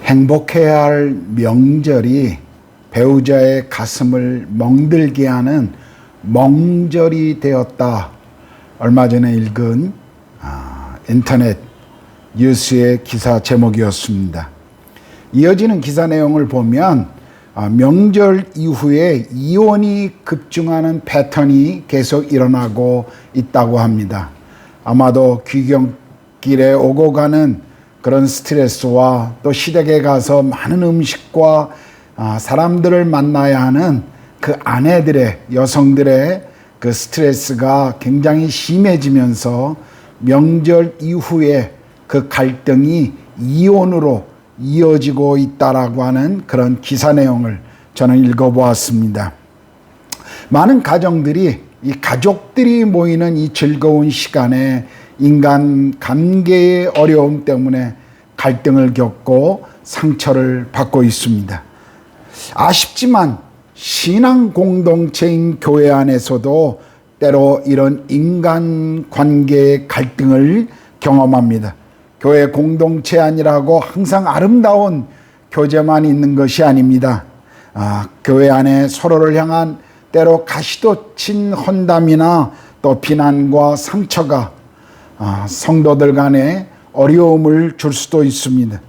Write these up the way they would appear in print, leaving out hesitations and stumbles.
행복해야 할 명절이 배우자의 가슴을 멍들게 하는 멍절이 되었다. 얼마 전에 읽은 인터넷 뉴스의 기사 제목이었습니다. 이어지는 기사 내용을 보면 명절 이후에 이혼이 급증하는 패턴이 계속 일어나고 있다고 합니다. 아마도 귀경길에 오고 가는 그런 스트레스와 또 시댁에 가서 많은 음식과 사람들을 만나야 하는 그 아내들의, 여성들의 그 스트레스가 굉장히 심해지면서 명절 이후에 그 갈등이 이혼으로 이어지고 있다라고 하는 그런 기사 내용을 저는 읽어보았습니다. 많은 가정들이 이 가족들이 모이는 이 즐거운 시간에 인간 관계의 어려움 때문에 갈등을 겪고 상처를 받고 있습니다. 아쉽지만 신앙 공동체인 교회 안에서도 때로 이런 인간 관계의 갈등을 경험합니다. 교회 공동체 아니라고 항상 아름다운 교제만 있는 것이 아닙니다. 교회 안에 서로를 향한 때로 가시돋친 헌담이나 또 비난과 상처가 성도들 간에 어려움을 줄 수도 있습니다.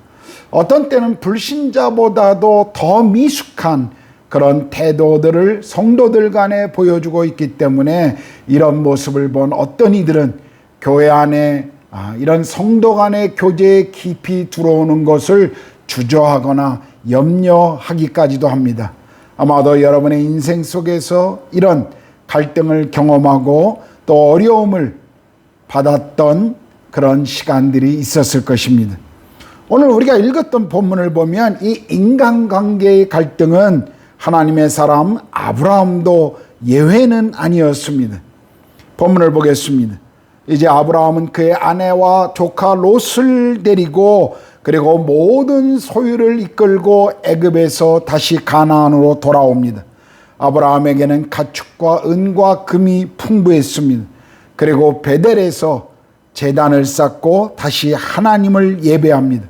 어떤 때는 불신자보다도 더 미숙한 그런 태도들을 성도들 간에 보여주고 있기 때문에 이런 모습을 본 어떤 이들은 교회 안에 이런 성도 간의 교제에 깊이 들어오는 것을 주저하거나 염려하기까지도 합니다. 아마도 여러분의 인생 속에서 이런 갈등을 경험하고 또 어려움을 받았던 그런 시간들이 있었을 것입니다. 오늘 우리가 읽었던 본문을 보면 이 인간관계의 갈등은 하나님의 사람 아브라함도 예외는 아니었습니다. 본문을 보겠습니다. 이제 아브라함은 그의 아내와 조카 롯을 데리고 그리고 모든 소유를 이끌고 애굽에서 다시 가나안으로 돌아옵니다. 아브라함에게는 가축과 은과 금이 풍부했습니다. 그리고 베델에서 제단을 쌓고 다시 하나님을 예배합니다.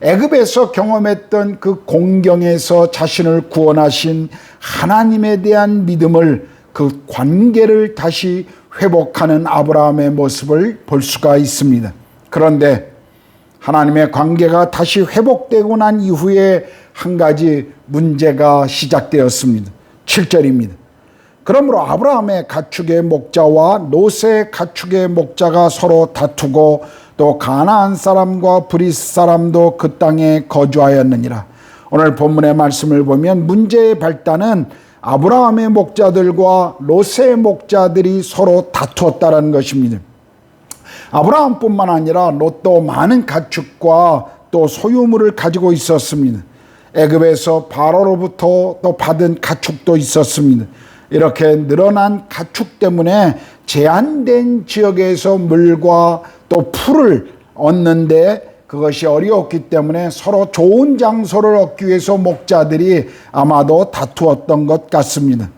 애굽에서 경험했던 그 공경에서 자신을 구원하신 하나님에 대한 믿음을, 그 관계를 다시 회복하는 아브라함의 모습을 볼 수가 있습니다. 그런데 하나님의 관계가 다시 회복되고 난 이후에 한 가지 문제가 시작되었습니다. 7절입니다. 그러므로 아브라함의 가축의 목자와 롯의 가축의 목자가 서로 다투고 또 가나안 사람과 브리스 사람도 그 땅에 거주하였느니라. 오늘 본문의 말씀을 보면 문제의 발단은 아브라함의 목자들과 롯의 목자들이 서로 다투었다는 것입니다. 아브라함뿐만 아니라 롯도 많은 가축과 또 소유물을 가지고 있었습니다. 애굽에서 바로로부터 또 받은 가축도 있었습니다. 이렇게 늘어난 가축 때문에 제한된 지역에서 물과 또 풀을 얻는데 그것이 어려웠기 때문에 서로 좋은 장소를 얻기 위해서 목자들이 아마도 다투었던 것 같습니다.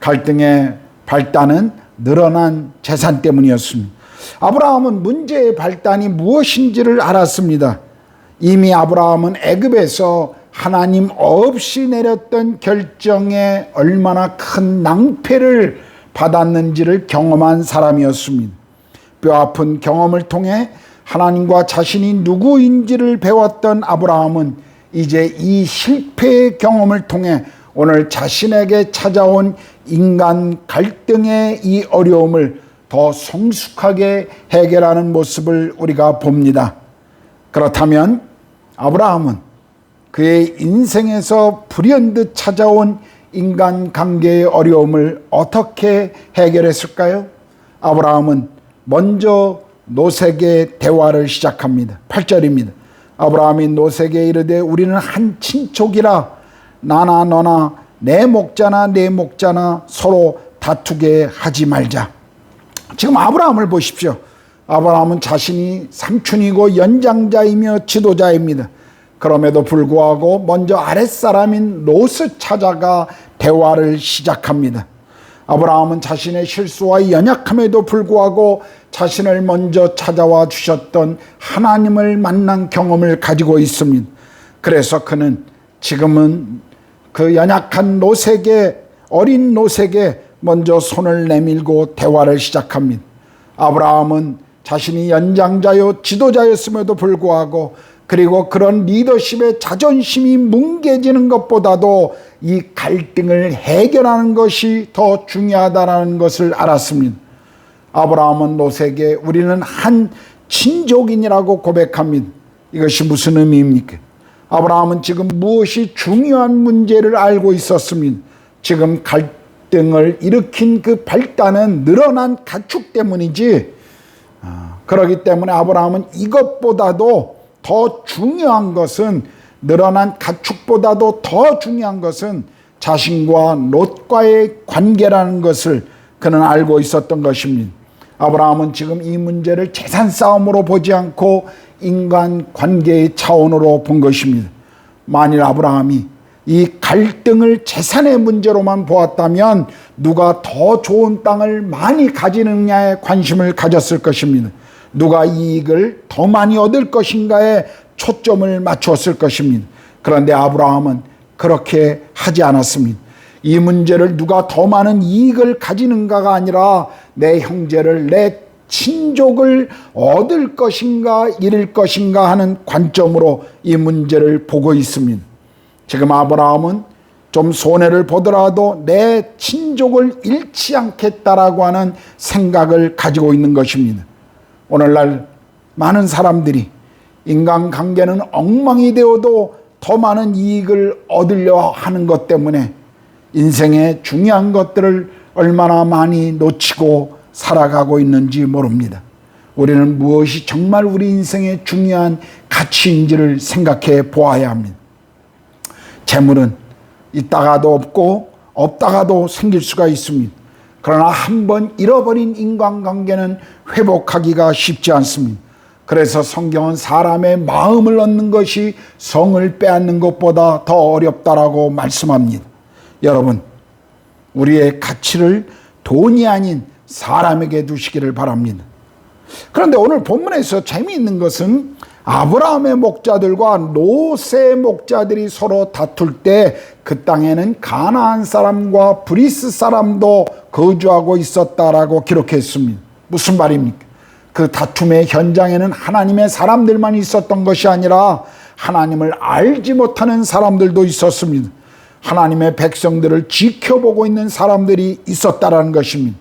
갈등의 발단은 늘어난 재산 때문이었습니다. 아브라함은 문제의 발단이 무엇인지를 알았습니다. 이미 아브라함은 애굽에서 하나님 없이 내렸던 결정에 얼마나 큰 낭패를 받았는지를 경험한 사람이었습니다. 뼈아픈 경험을 통해 하나님과 자신이 누구인지를 배웠던 아브라함은 이제 이 실패의 경험을 통해 오늘 자신에게 찾아온 인간 갈등의 이 어려움을 더 성숙하게 해결하는 모습을 우리가 봅니다. 그렇다면 아브라함은 그의 인생에서 불현듯 찾아온 인간관계의 어려움을 어떻게 해결했을까요? 아브라함은 먼저 롯에게 대화를 시작합니다. 8절입니다. 아브라함이 롯에게 이르되 우리는 한 친족이라 나나 너나 내 목자나 내 목자나 서로 다투게 하지 말자. 지금 아브라함을 보십시오. 아브라함은 자신이 삼촌이고 연장자이며 지도자입니다. 그럼에도 불구하고 먼저 아랫사람인 롯을 찾아가 대화를 시작합니다. 아브라함은 자신의 실수와 연약함에도 불구하고 자신을 먼저 찾아와 주셨던 하나님을 만난 경험을 가지고 있습니다. 그래서 그는 지금은 그 연약한 롯에게, 어린 롯에게 먼저 손을 내밀고 대화를 시작합니다. 아브라함은 자신이 연장자요 지도자였음에도 불구하고, 그리고 그런 리더십의 자존심이 뭉개지는 것보다도 이 갈등을 해결하는 것이 더 중요하다는 것을 알았습니다. 아브라함은 롯에게 우리는 한 친족인이라고 고백합니다. 이것이 무슨 의미입니까? 아브라함은 지금 무엇이 중요한 문제를 알고 있었습니다. 지금 갈등을 일으킨 그 발단은 늘어난 가축 때문이지, 그렇기 때문에 아브라함은 이것보다도 더 중요한 것은, 늘어난 가축보다도 더 중요한 것은 자신과 롯과의 관계라는 것을 그는 알고 있었던 것입니다. 아브라함은 지금 이 문제를 재산 싸움으로 보지 않고 인간 관계의 차원으로 본 것입니다. 만일 아브라함이 이 갈등을 재산의 문제로만 보았다면 누가 더 좋은 땅을 많이 가지느냐에 관심을 가졌을 것입니다. 누가 이익을 더 많이 얻을 것인가에 초점을 맞추었을 것입니다. 그런데 아브라함은 그렇게 하지 않았습니다. 이 문제를 누가 더 많은 이익을 가지는가가 아니라 내 형제를, 내 친족을 얻을 것인가 잃을 것인가 하는 관점으로 이 문제를 보고 있습니다. 지금 아브라함은 좀 손해를 보더라도 내 친족을 잃지 않겠다라고 하는 생각을 가지고 있는 것입니다. 오늘날 많은 사람들이 인간관계는 엉망이 되어도 더 많은 이익을 얻으려 하는 것 때문에 인생의 중요한 것들을 얼마나 많이 놓치고 살아가고 있는지 모릅니다. 우리는 무엇이 정말 우리 인생의 중요한 가치인지를 생각해 보아야 합니다. 재물은 있다가도 없고 없다가도 생길 수가 있습니다. 그러나 한번 잃어버린 인간관계는 회복하기가 쉽지 않습니다. 그래서 성경은 사람의 마음을 얻는 것이 성을 빼앗는 것보다 더 어렵다라고 말씀합니다. 여러분, 우리의 가치를 돈이 아닌 사람에게 두시기를 바랍니다. 그런데 오늘 본문에서 재미있는 것은 아브라함의 목자들과 롯의 목자들이 서로 다툴 때 그 땅에는 가나안 사람과 브리스 사람도 거주하고 있었다라고 기록했습니다. 무슨 말입니까? 그 다툼의 현장에는 하나님의 사람들만 있었던 것이 아니라 하나님을 알지 못하는 사람들도 있었습니다. 하나님의 백성들을 지켜보고 있는 사람들이 있었다라는 것입니다.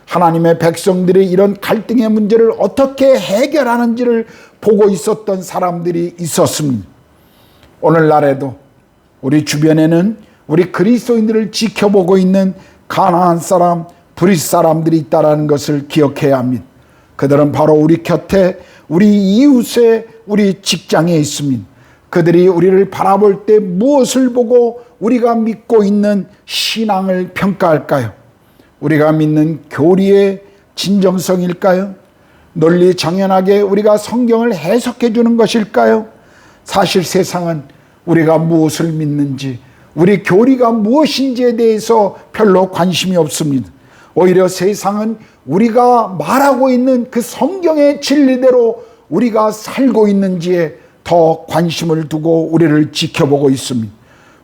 하나님의 백성들이 이런 갈등의 문제를 어떻게 해결하는지를 보고 있었던 사람들이 있었습니다. 오늘날에도 우리 주변에는 우리 그리스도인들을 지켜보고 있는 가나안 사람, 브리스 사람들이 있다는 것을 기억해야 합니다. 그들은 바로 우리 곁에, 우리 이웃에, 우리 직장에 있습니다. 그들이 우리를 바라볼 때 무엇을 보고 우리가 믿고 있는 신앙을 평가할까요? 우리가 믿는 교리의 진정성일까요? 논리 정연하게 우리가 성경을 해석해 주는 것일까요? 사실 세상은 우리가 무엇을 믿는지, 우리 교리가 무엇인지에 대해서 별로 관심이 없습니다. 오히려 세상은 우리가 말하고 있는 그 성경의 진리대로 우리가 살고 있는지에 더 관심을 두고 우리를 지켜보고 있습니다.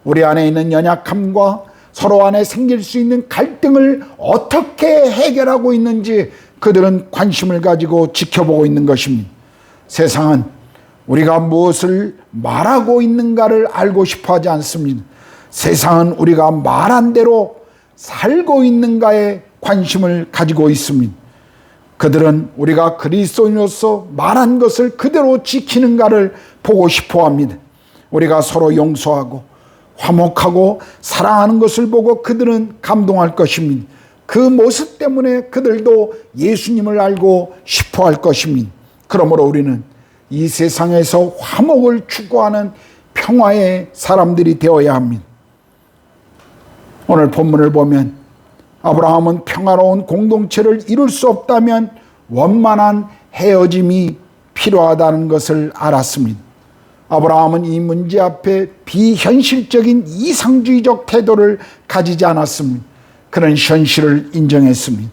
우리 안에 있는 연약함과 서로 안에 생길 수 있는 갈등을 어떻게 해결하고 있는지 그들은 관심을 가지고 지켜보고 있는 것입니다. 세상은 우리가 무엇을 말하고 있는가를 알고 싶어 하지 않습니다. 세상은 우리가 말한 대로 살고 있는가에 관심을 가지고 있습니다. 그들은 우리가 그리스도인으로서 말한 것을 그대로 지키는가를 보고 싶어 합니다. 우리가 서로 용서하고 화목하고 사랑하는 것을 보고 그들은 감동할 것입니다. 그 모습 때문에 그들도 예수님을 알고 싶어 할 것입니다. 그러므로 우리는 이 세상에서 화목을 추구하는 평화의 사람들이 되어야 합니다. 오늘 본문을 보면 아브라함은 평화로운 공동체를 이룰 수 없다면 원만한 헤어짐이 필요하다는 것을 알았습니다. 아브라함은 이 문제 앞에 비현실적인 이상주의적 태도를 가지지 않았습니다. 그런 현실을 인정했습니다.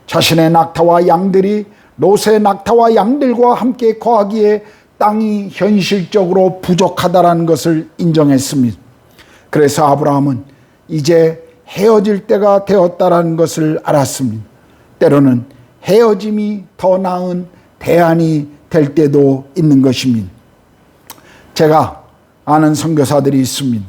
자신의 낙타와 양들이 롯의 낙타와 양들과 함께 거하기에 땅이 현실적으로 부족하다라는 것을 인정했습니다. 그래서 아브라함은 이제 헤어질 때가 되었다라는 것을 알았습니다. 때로는 헤어짐이 더 나은 대안이 될 때도 있는 것입니다. 제가 아는 선교사들이 있습니다.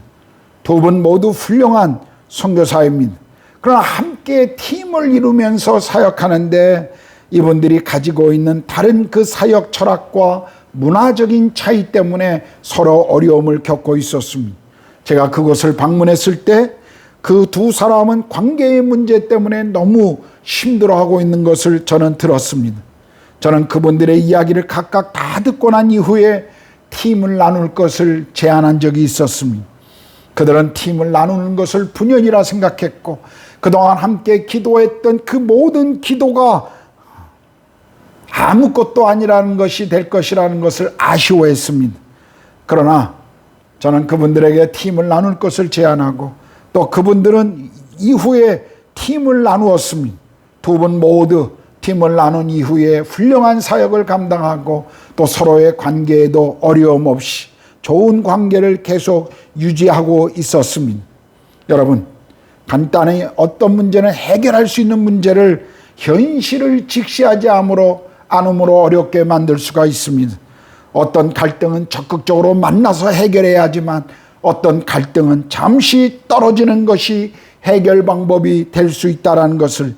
두 분 모두 훌륭한 선교사입니다. 그러나 함께 팀을 이루면서 사역하는데 이분들이 가지고 있는 다른 그 사역 철학과 문화적인 차이 때문에 서로 어려움을 겪고 있었습니다. 제가 그곳을 방문했을 때 그 두 사람은 관계의 문제 때문에 너무 힘들어하고 있는 것을 저는 들었습니다. 저는 그분들의 이야기를 각각 다 듣고 난 이후에 팀을 나눌 것을 제안한 적이 있었습니다. 그들은 팀을 나누는 것을 분연이라 생각했고 그동안 함께 기도했던 그 모든 기도가 아무것도 아니라는 것이 될 것이라는 것을 아쉬워했습니다. 그러나 저는 그분들에게 팀을 나눌 것을 제안하고 또 그분들은 이후에 팀을 나누었습니다. 두 분 모두 팀을 나눈 이후에 훌륭한 사역을 감당하고 또 서로의 관계에도 어려움 없이 좋은 관계를 계속 유지하고 있었습니다. 여러분, 간단히 어떤 문제는 해결할 수 있는 문제를 현실을 직시하지 않음으로 어렵게 만들 수가 있습니다. 어떤 갈등은 적극적으로 만나서 해결해야 하지만 어떤 갈등은 잠시 떨어지는 것이 해결 방법이 될 수 있다는 것을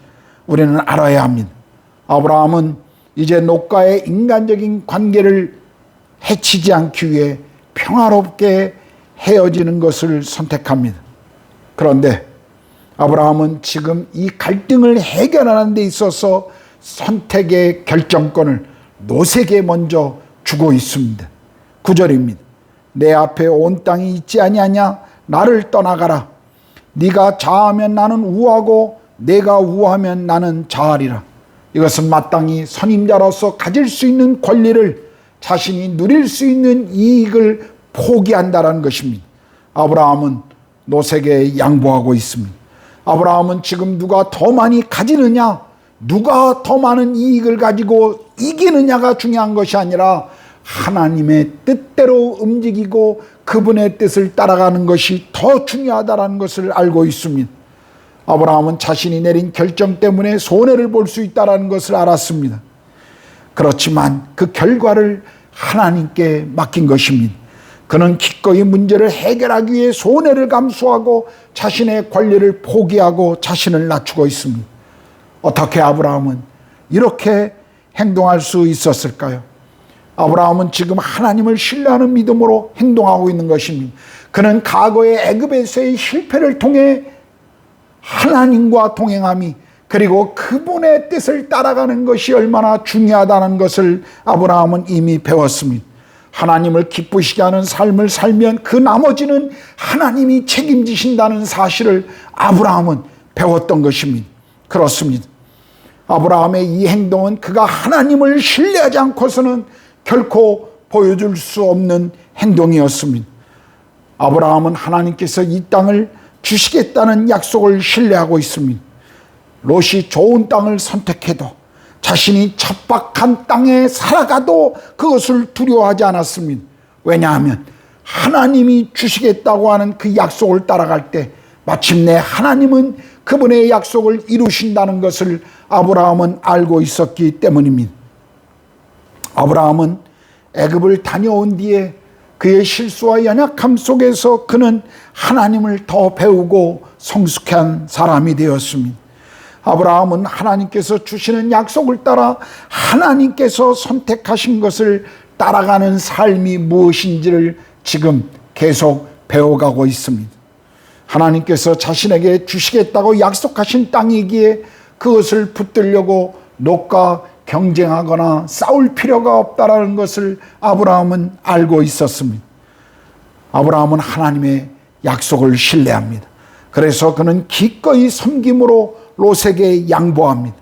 우리는 알아야 합니다. 아브라함은 이제 롯과의 인간적인 관계를 해치지 않기 위해 평화롭게 헤어지는 것을 선택합니다. 그런데 아브라함은 지금 이 갈등을 해결하는 데 있어서 선택의 결정권을 롯에게 먼저 주고 있습니다. 9절입니다. 내 앞에 온 땅이 있지 아니하냐? 나를 떠나가라. 네가 자하면 나는 우하고 내가 우하면 나는 자하리라. 이것은 마땅히 선임자로서 가질 수 있는 권리를 자신이 누릴 수 있는 이익을 포기한다는 것입니다. 아브라함은 롯에게 양보하고 있습니다. 아브라함은 지금 누가 더 많이 가지느냐, 누가 더 많은 이익을 가지고 이기느냐가 중요한 것이 아니라 하나님의 뜻대로 움직이고 그분의 뜻을 따라가는 것이 더 중요하다는 것을 알고 있습니다. 아브라함은 자신이 내린 결정 때문에 손해를 볼 수 있다는 것을 알았습니다. 그렇지만 그 결과를 하나님께 맡긴 것입니다. 그는 기꺼이 문제를 해결하기 위해 손해를 감수하고 자신의 권리를 포기하고 자신을 낮추고 있습니다. 어떻게 아브라함은 이렇게 행동할 수 있었을까요? 아브라함은 지금 하나님을 신뢰하는 믿음으로 행동하고 있는 것입니다. 그는 과거의 애굽에서의 실패를 통해 하나님과 동행함이 그리고 그분의 뜻을 따라가는 것이 얼마나 중요하다는 것을 아브라함은 이미 배웠습니다. 하나님을 기쁘시게 하는 삶을 살면 그 나머지는 하나님이 책임지신다는 사실을 아브라함은 배웠던 것입니다. 그렇습니다. 아브라함의 이 행동은 그가 하나님을 신뢰하지 않고서는 결코 보여줄 수 없는 행동이었습니다. 아브라함은 하나님께서 이 땅을 주시겠다는 약속을 신뢰하고 있습니다. 롯이 좋은 땅을 선택해도 자신이 척박한 땅에 살아가도 그것을 두려워하지 않았습니다. 왜냐하면 하나님이 주시겠다고 하는 그 약속을 따라갈 때 마침내 하나님은 그분의 약속을 이루신다는 것을 아브라함은 알고 있었기 때문입니다. 아브라함은 애굽을 다녀온 뒤에 그의 실수와 연약함 속에서 그는 하나님을 더 배우고 성숙한 사람이 되었습니다. 아브라함은 하나님께서 주시는 약속을 따라 하나님께서 선택하신 것을 따라가는 삶이 무엇인지를 지금 계속 배워가고 있습니다. 하나님께서 자신에게 주시겠다고 약속하신 땅이기에 그것을 붙들려고 롯과 경쟁하거나 싸울 필요가 없다라는 것을 아브라함은 알고 있었습니다. 아브라함은 하나님의 약속을 신뢰합니다. 그래서 그는 기꺼이 섬김으로 롯에게 양보합니다.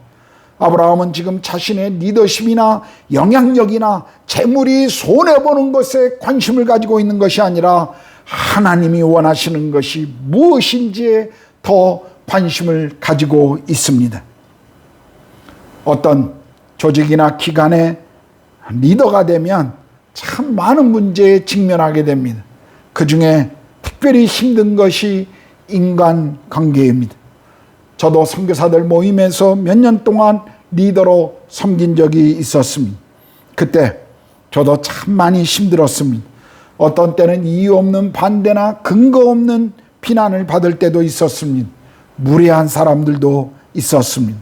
아브라함은 지금 자신의 리더십이나 영향력이나 재물이 손해보는 것에 관심을 가지고 있는 것이 아니라 하나님이 원하시는 것이 무엇인지에 더 관심을 가지고 있습니다. 어떤 조직이나 기관의 리더가 되면 참 많은 문제에 직면하게 됩니다. 그 중에 특별히 힘든 것이 인간관계입니다. 저도 선교사들 모임에서 몇 년 동안 리더로 섬긴 적이 있었습니다. 그때 저도 참 많이 힘들었습니다. 어떤 때는 이유 없는 반대나 근거 없는 비난을 받을 때도 있었습니다. 무례한 사람들도 있었습니다.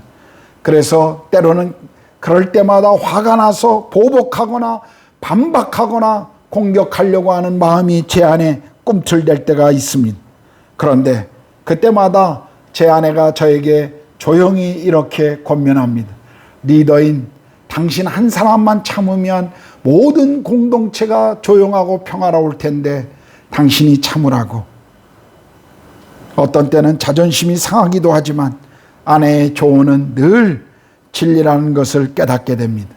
그래서 때로는 그럴 때마다 화가 나서 보복하거나 반박하거나 공격하려고 하는 마음이 제 안에 꿈틀댈 때가 있습니다. 그런데 그때마다 제 아내가 저에게 조용히 이렇게 권면합니다. 리더인 당신 한 사람만 참으면 모든 공동체가 조용하고 평화로울 텐데 당신이 참으라고. 어떤 때는 자존심이 상하기도 하지만 아내의 조언은 늘 진리라는 것을 깨닫게 됩니다.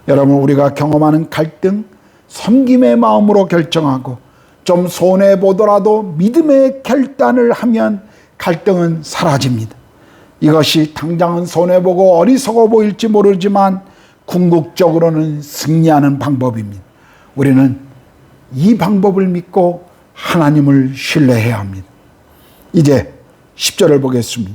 여러분, 우리가 경험하는 갈등, 섬김의 마음으로 결정하고 좀 손해보더라도 믿음의 결단을 하면 갈등은 사라집니다. 이것이 당장은 손해보고 어리석어 보일지 모르지만 궁극적으로는 승리하는 방법입니다. 우리는 이 방법을 믿고 하나님을 신뢰해야 합니다. 이제 10절을 보겠습니다.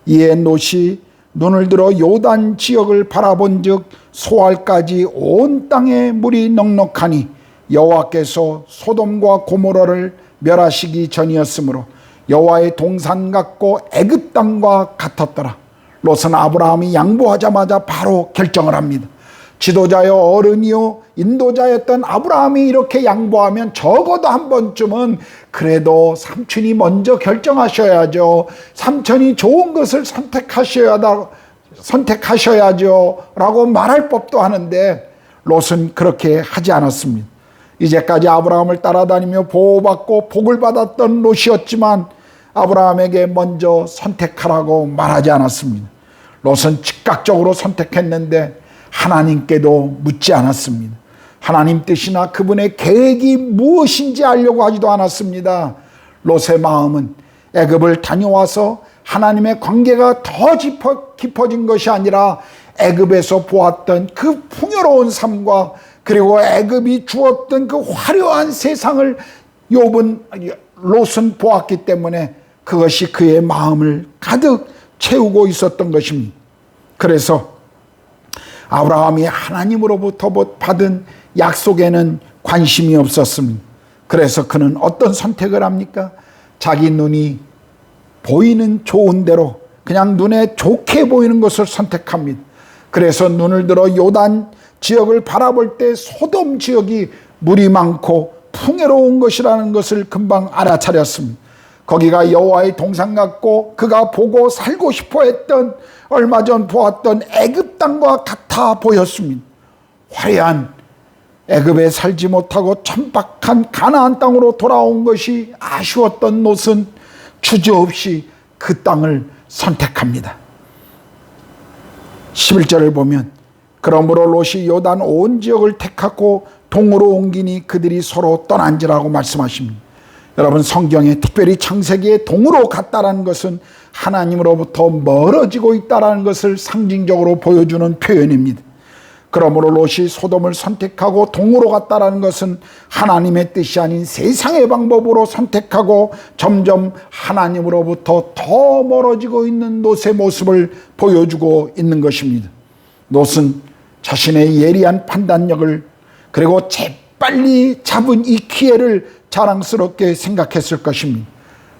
이에 롯이 눈을 들어 요단 지역을 바라본 즉 소알까지 온 땅에 물이 넉넉하니 여호와께서 소돔과 고모라를 멸하시기 전이었으므로 여호와의 동산 같고 애굽 땅과 같았더라. 롯은 아브라함이 양보하자마자 바로 결정을 합니다. 지도자여 어른이요 인도자였던 아브라함이 이렇게 양보하면 적어도 한 번쯤은 그래도 삼촌이 먼저 결정하셔야죠. 삼촌이 좋은 것을 선택하셔야죠 라고 말할 법도 하는데 롯은 그렇게 하지 않았습니다. 이제까지 아브라함을 따라다니며 보호받고 복을 받았던 롯이었지만 아브라함에게 먼저 선택하라고 말하지 않았습니다. 롯은 즉각적으로 선택했는데 하나님께도 묻지 않았습니다. 하나님 뜻이나 그분의 계획이 무엇인지 알려고 하지도 않았습니다. 롯의 마음은 애굽을 다녀와서 하나님의 관계가 더 깊어진 것이 아니라 애굽에서 보았던 그 풍요로운 삶과 그리고 애굽이 주었던 그 화려한 세상을 롯은 보았기 때문에 그것이 그의 마음을 가득 채우고 있었던 것입니다. 그래서 아브라함이 하나님으로부터 받은 약속에는 관심이 없었습니다. 그래서 그는 어떤 선택을 합니까? 자기 눈이 보이는 좋은 대로 그냥 눈에 좋게 보이는 것을 선택합니다. 그래서 눈을 들어 요단 지역을 바라볼 때 소돔 지역이 물이 많고 풍요로운 것이라는 것을 금방 알아차렸습니다. 거기가 여호와의 동산 같고 그가 보고 살고 싶어 했던 얼마 전 보았던 애굽 땅과 같아 보였습니다. 화려한 애굽에 살지 못하고 천박한 가나안 땅으로 돌아온 것이 아쉬웠던 롯은 주저없이 그 땅을 선택합니다. 11절을 보면 그러므로 롯이 요단 온 지역을 택하고 동으로 옮기니 그들이 서로 떠난지라고 말씀하십니다. 여러분, 성경에 특별히 창세기에 동으로 갔다라는 것은 하나님으로부터 멀어지고 있다라는 것을 상징적으로 보여주는 표현입니다. 그러므로 롯이 소돔을 선택하고 동으로 갔다라는 것은 하나님의 뜻이 아닌 세상의 방법으로 선택하고 점점 하나님으로부터 더 멀어지고 있는 롯의 모습을 보여주고 있는 것입니다. 롯은 자신의 예리한 판단력을 그리고 재빨리 잡은 이 기회를 자랑스럽게 생각했을 것입니다.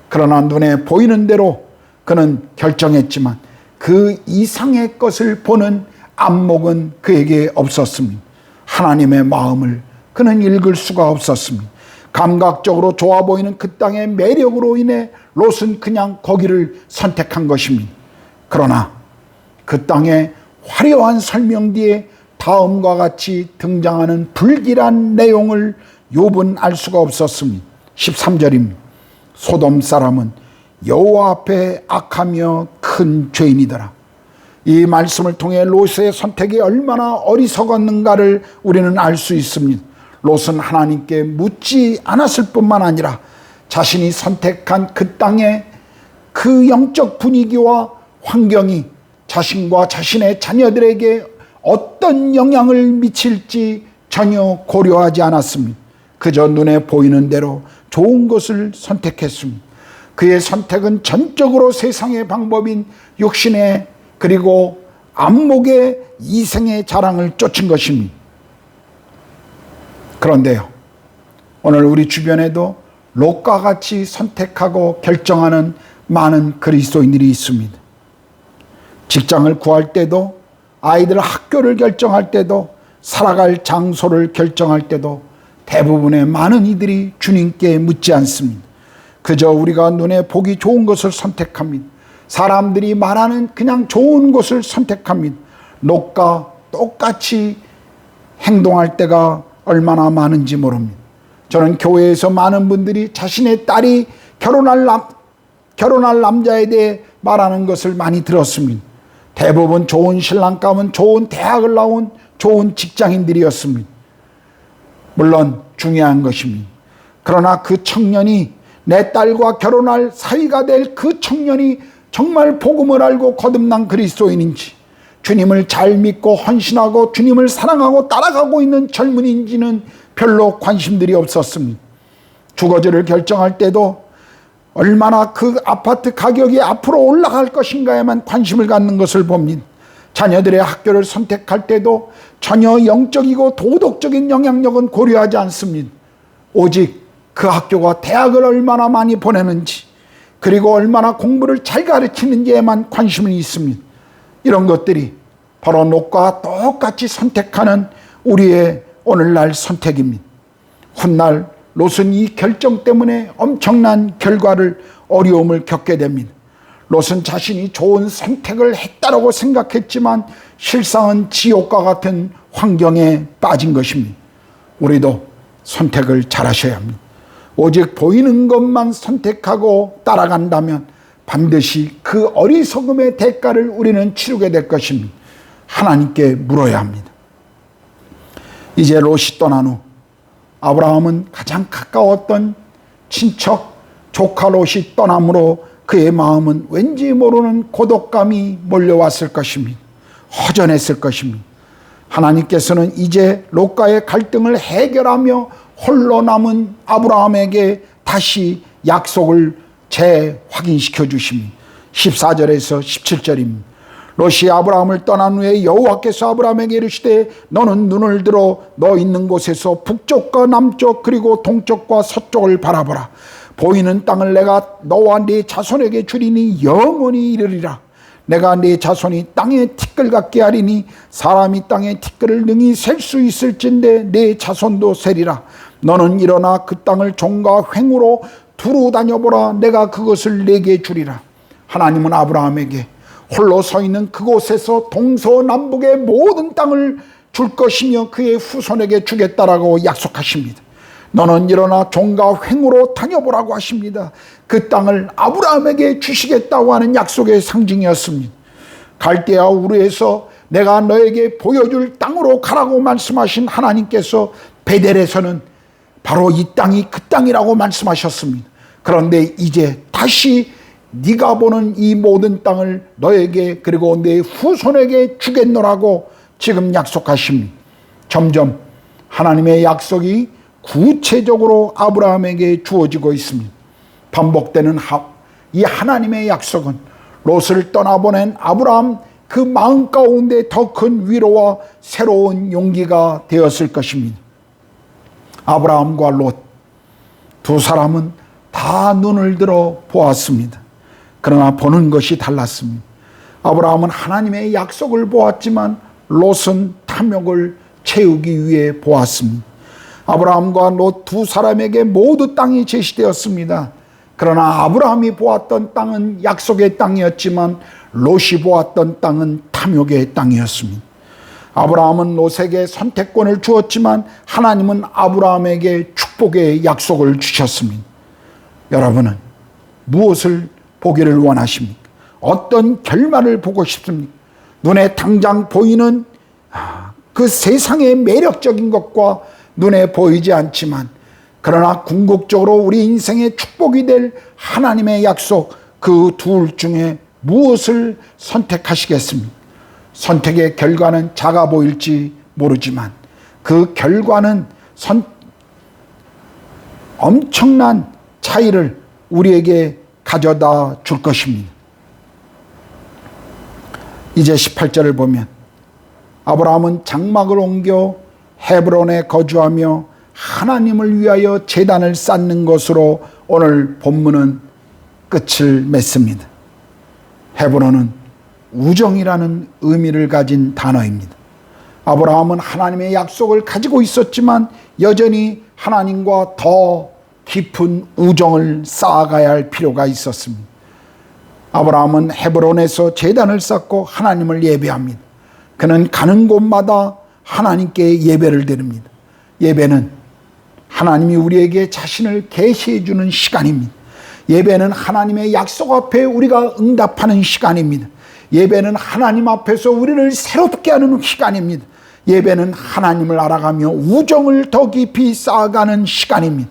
그러나 눈에 보이는 대로 그는 결정했지만 그 이상의 것을 보는 안목은 그에게 없었습니다. 하나님의 마음을 그는 읽을 수가 없었습니다. 감각적으로 좋아 보이는 그 땅의 매력으로 인해 롯은 그냥 거기를 선택한 것입니다. 그러나 그 땅의 화려한 설명 뒤에 다음과 같이 등장하는 불길한 내용을 욥은 알 수가 없었습니다. 13절입니다. 소돔 사람은 여호와 앞에 악하며 큰 죄인이더라. 이 말씀을 통해 롯의 선택이 얼마나 어리석었는가를 우리는 알 수 있습니다. 롯은 하나님께 묻지 않았을 뿐만 아니라 자신이 선택한 그 땅의 그 영적 분위기와 환경이 자신과 자신의 자녀들에게 어떤 영향을 미칠지 전혀 고려하지 않았습니다. 그저 눈에 보이는 대로 좋은 것을 선택했습니다. 그의 선택은 전적으로 세상의 방법인 육신의 그리고 안목의 이생의 자랑을 쫓은 것입니다. 그런데요, 오늘 우리 주변에도 롯과 같이 선택하고 결정하는 많은 그리스도인들이 있습니다. 직장을 구할 때도, 아이들 학교를 결정할 때도, 살아갈 장소를 결정할 때도 대부분의 많은 이들이 주님께 묻지 않습니다. 그저 우리가 눈에 보기 좋은 것을 선택합니다. 사람들이 말하는 그냥 좋은 것을 선택합니다. 롯과 똑같이 행동할 때가 얼마나 많은지 모릅니다. 저는 교회에서 많은 분들이 자신의 딸이 결혼할 남자에 대해 말하는 것을 많이 들었습니다. 대부분 좋은 신랑감은 좋은 대학을 나온 좋은 직장인들이었습니다. 물론 중요한 것입니다. 그러나 그 청년이, 내 딸과 결혼할 사위가 될 그 청년이 정말 복음을 알고 거듭난 그리스도인인지, 주님을 잘 믿고 헌신하고 주님을 사랑하고 따라가고 있는 젊은인지는 별로 관심들이 없었습니다. 주거지를 결정할 때도 얼마나 그 아파트 가격이 앞으로 올라갈 것인가에만 관심을 갖는 것을 봅니다. 자녀들의 학교를 선택할 때도 전혀 영적이고 도덕적인 영향력은 고려하지 않습니다. 오직 그 학교가 대학을 얼마나 많이 보내는지, 그리고 얼마나 공부를 잘 가르치는지에만 관심이 있습니다. 이런 것들이 바로 롯과 똑같이 선택하는 우리의 오늘날 선택입니다. 훗날 롯은 이 결정 때문에 엄청난 결과를, 어려움을 겪게 됩니다. 롯은 자신이 좋은 선택을 했다라고 생각했지만 실상은 지옥과 같은 환경에 빠진 것입니다. 우리도 선택을 잘 하셔야 합니다. 오직 보이는 것만 선택하고 따라간다면 반드시 그 어리석음의 대가를 우리는 치르게 될 것입니다. 하나님께 물어야 합니다. 이제 롯이 떠난 후 아브라함은 가장 가까웠던 친척 조카 롯이 떠남으로 그의 마음은 왠지 모르는 고독감이 몰려왔을 것입니다. 허전했을 것입니다. 하나님께서는 이제 롯과의 갈등을 해결하며 홀로 남은 아브라함에게 다시 약속을 재확인시켜 주십니다. 14절에서 17절입니다. 롯이 아브라함을 떠난 후에 여호와께서 아브라함에게 이르시되 너는 눈을 들어 너 있는 곳에서 북쪽과 남쪽 그리고 동쪽과 서쪽을 바라보라. 보이는 땅을 내가 너와 네 자손에게 주리니 영원히 이르리라. 내가 네 자손이 땅의 티끌 같게 하리니 사람이 땅의 티끌을 능히 셀 수 있을진데 네 자손도 세리라. 너는 일어나 그 땅을 종과 횡으로 두루 다녀보라. 내가 그것을 네게 주리라. 하나님은 아브라함에게 홀로 서 있는 그곳에서 동서남북의 모든 땅을 줄 것이며 그의 후손에게 주겠다라고 약속하십니다. 너는 일어나 종과 횡으로 다녀보라고 하십니다. 그 땅을 아브라함에게 주시겠다고 하는 약속의 상징이었습니다. 갈대아 우르에서 내가 너에게 보여줄 땅으로 가라고 말씀하신 하나님께서 베델에서는 바로 이 땅이 그 땅이라고 말씀하셨습니다. 그런데 이제 다시 네가 보는 이 모든 땅을 너에게 그리고 네 후손에게 주겠노라고 지금 약속하십니다. 점점 하나님의 약속이 구체적으로 아브라함에게 주어지고 있습니다. 반복되는 이 하나님의 약속은 롯을 떠나보낸 아브라함 그 마음 가운데 더 큰 위로와 새로운 용기가 되었을 것입니다. 아브라함과 롯 두 사람은 다 눈을 들어 보았습니다. 그러나 보는 것이 달랐습니다. 아브라함은 하나님의 약속을 보았지만 롯은 탐욕을 채우기 위해 보았습니다. 아브라함과 롯 두 사람에게 모두 땅이 제시되었습니다. 그러나 아브라함이 보았던 땅은 약속의 땅이었지만 롯이 보았던 땅은 탐욕의 땅이었습니다. 아브라함은 롯에게 선택권을 주었지만 하나님은 아브라함에게 축복의 약속을 주셨습니다. 여러분은 무엇을 보기를 원하십니까? 어떤 결말을 보고 싶습니까? 눈에 당장 보이는 그 세상의 매력적인 것과 눈에 보이지 않지만 그러나 궁극적으로 우리 인생의 축복이 될 하나님의 약속, 그 둘 중에 무엇을 선택하시겠습니까? 선택의 결과는 작아 보일지 모르지만 그 결과는 엄청난 차이를 우리에게 가져다 줄 것입니다. 이제 18절을 보면 아브라함은 장막을 옮겨 헤브론에 거주하며 하나님을 위하여 제단을 쌓는 것으로 오늘 본문은 끝을 맺습니다. 헤브론은 우정이라는 의미를 가진 단어입니다. 아브라함은 하나님의 약속을 가지고 있었지만 여전히 하나님과 더 깊은 우정을 쌓아가야 할 필요가 있었습니다. 아브라함은 헤브론에서 제단을 쌓고 하나님을 예배합니다. 그는 가는 곳마다 하나님께 예배를 드립니다. 예배는 하나님이 우리에게 자신을 계시해 주는 시간입니다. 예배는 하나님의 약속 앞에 우리가 응답하는 시간입니다. 예배는 하나님 앞에서 우리를 새롭게 하는 시간입니다. 예배는 하나님을 알아가며 우정을 더 깊이 쌓아가는 시간입니다.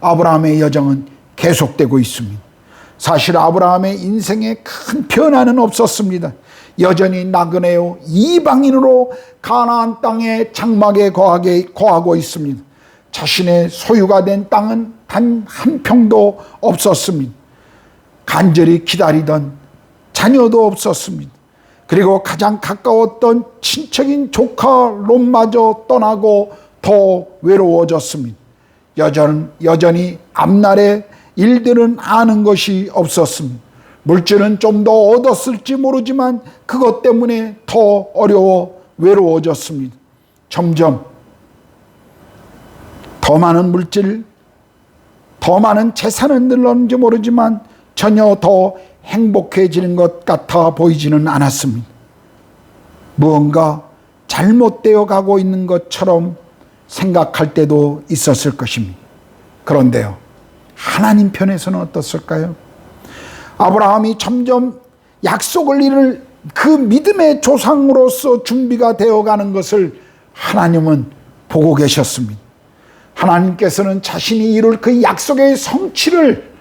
아브라함의 여정은 계속되고 있습니다. 사실 아브라함의 인생에 큰 변화는 없었습니다. 여전히 나그네요 이방인으로 가나안 땅의 장막에 거하고 있습니다. 자신의 소유가 된 땅은 단 한 평도 없었습니다. 간절히 기다리던 자녀도 없었습니다. 그리고 가장 가까웠던 친척인 조카 롯마저 떠나고 더 외로워졌습니다. 여전히 앞날의 일들은 아는 것이 없었습니다. 물질은 좀 더 얻었을지 모르지만 그것 때문에 더 외로워졌습니다. 점점 더 많은 물질, 더 많은 재산은 늘었는지 모르지만 전혀 더 행복해지는 것 같아 보이지는 않았습니다. 무언가 잘못되어 가고 있는 것처럼 생각할 때도 있었을 것입니다. 그런데요, 하나님 편에서는 어떻을까요? 아브라함이 점점 약속을 이룰 그 믿음의 조상으로서 준비가 되어가는 것을 하나님은 보고 계셨습니다. 하나님께서는 자신이 이룰 그 약속의 성취를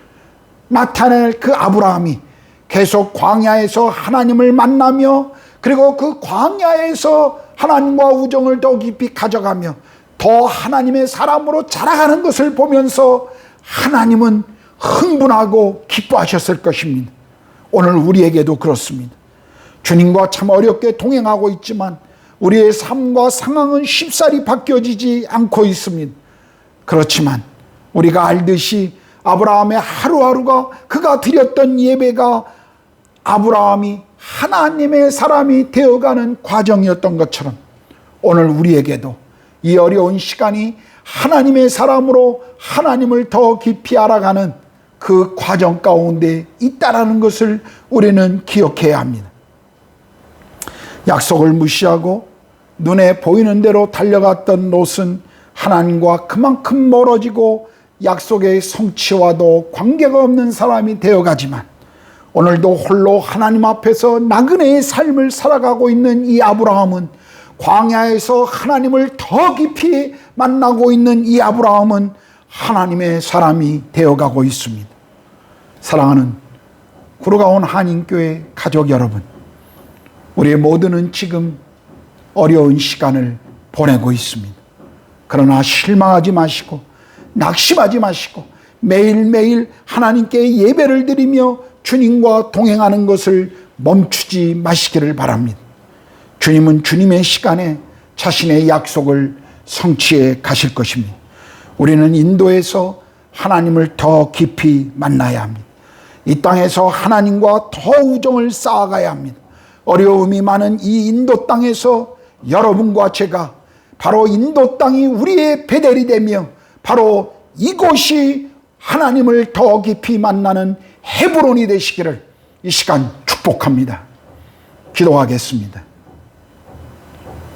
나타낼 그 아브라함이 계속 광야에서 하나님을 만나며 그리고 그 광야에서 하나님과 우정을 더 깊이 가져가며 더 하나님의 사람으로 자라가는 것을 보면서 하나님은 흥분하고 기뻐하셨을 것입니다. 오늘 우리에게도 그렇습니다. 주님과 참 어렵게 동행하고 있지만 우리의 삶과 상황은 쉽사리 바뀌어지지 않고 있습니다. 그렇지만 우리가 알듯이 아브라함의 하루하루가 그가 드렸던 예배가 아브라함이 하나님의 사람이 되어가는 과정이었던 것처럼 오늘 우리에게도 이 어려운 시간이 하나님의 사람으로 하나님을 더 깊이 알아가는 그 과정 가운데 있다라는 것을 우리는 기억해야 합니다. 약속을 무시하고 눈에 보이는 대로 달려갔던 롯은 하나님과 그만큼 멀어지고 약속의 성취와도 관계가 없는 사람이 되어가지만 오늘도 홀로 하나님 앞에서 나그네의 삶을 살아가고 있는 이 아브라함은 광야에서 하나님을 더 깊이 만나고 있는 이 아브라함은 하나님의 사람이 되어가고 있습니다. 사랑하는 구로가온 한인교회 가족 여러분, 우리 모두는 지금 어려운 시간을 보내고 있습니다. 그러나 실망하지 마시고 낙심하지 마시고 매일매일 하나님께 예배를 드리며 주님과 동행하는 것을 멈추지 마시기를 바랍니다. 주님은 주님의 시간에 자신의 약속을 성취해 가실 것입니다. 우리는 인도에서 하나님을 더 깊이 만나야 합니다. 이 땅에서 하나님과 더 우정을 쌓아가야 합니다. 어려움이 많은 이 인도 땅에서 여러분과 제가 바로 인도 땅이 우리의 베델이 되며 바로 이곳이 하나님을 더 깊이 만나는 헤브론이 되시기를 이 시간 축복합니다. 기도하겠습니다.